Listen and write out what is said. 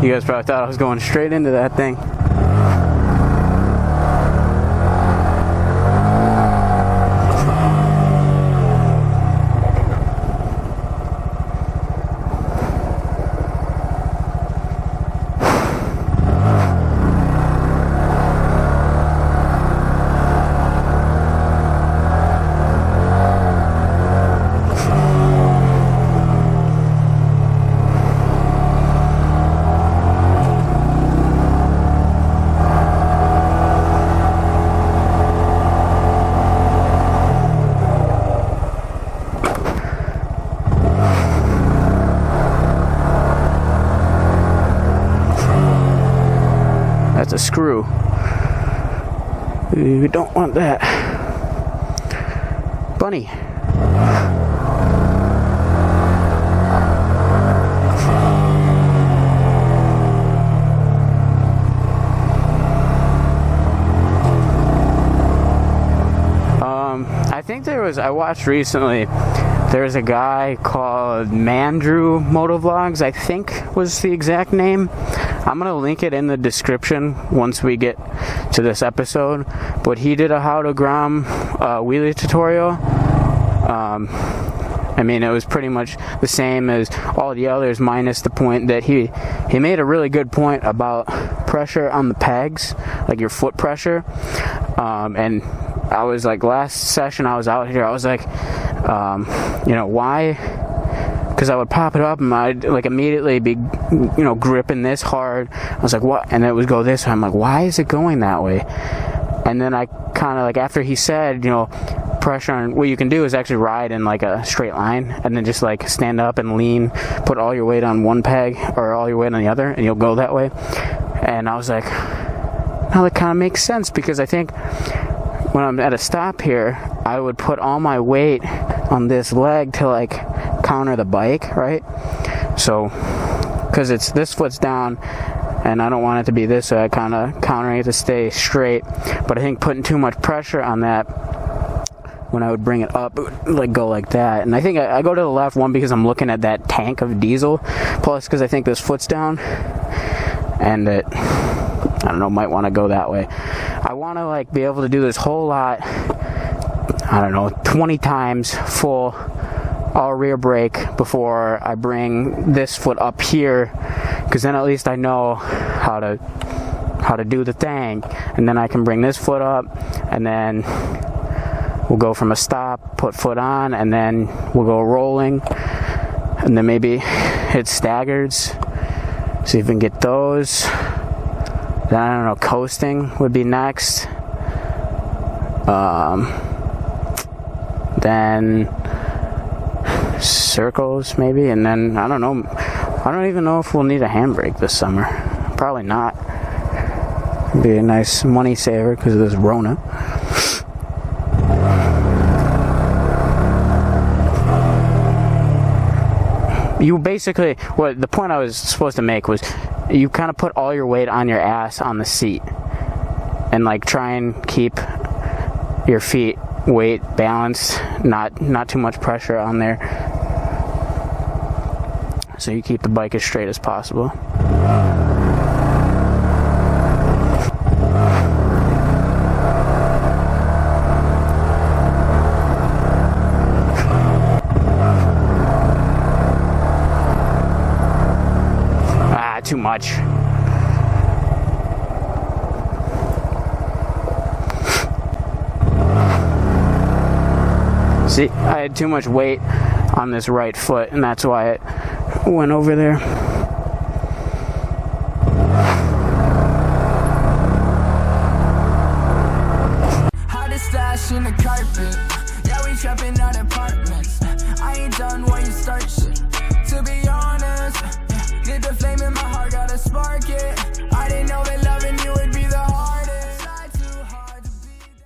You guys probably thought I was going straight into that thing. That's a screw. We don't want that. Bunny. I think I watched recently, there's a guy called Mandrew Motovlogs, I think was the exact name. I'm going to link it in the description once we get to this episode. But he did a Honda Grom wheelie tutorial. I mean, it was pretty much the same as all the others, minus the point that he made a really good point about pressure on the pegs, like your foot pressure. And I was like, last session I was out here, I was like, why? Because I would pop it up and I'd like immediately be, gripping this hard. I was like, what? And it would go this way. I'm like, why is it going that way? And then I kind of like, after he said, pressure on, what you can do is actually ride in like a straight line and then just like stand up and lean, put all your weight on one peg or all your weight on the other, and you'll go that way. And I was like, now that kind of makes sense, because I think when I'm at a stop here, I would put all my weight on this leg to like counter the bike, right? So, because it's this foot's down and I don't want it to be this way, I kind of countering it to stay straight. But I think putting too much pressure on that, when I would bring it up, it would like go like that. And I think I go to the left, one, because I'm looking at that tank of diesel, plus because I think this foot's down and it, I don't know, might want to go that way. I want to like be able to do this whole lot, I don't know, 20 times full all rear brake before I bring this foot up here, because then at least I know how to do the thing. And then I can bring this foot up, and then we'll go from a stop, put foot on, and then we'll go rolling, and then maybe hit staggers, see if we can get those. Then I don't know, coasting would be next. Then circles maybe, and then I don't know. I don't even know if we'll need a handbrake this summer. Probably not. It'd be a nice money saver because of this Rona. you basically, what the point I was supposed to make was, you kind of put all your weight on your ass on the seat, and like try and keep your feet weight balanced, not too much pressure on there, so you keep the bike as straight as possible. Too much. See, I had too much weight on this right foot, and that's why it went over there.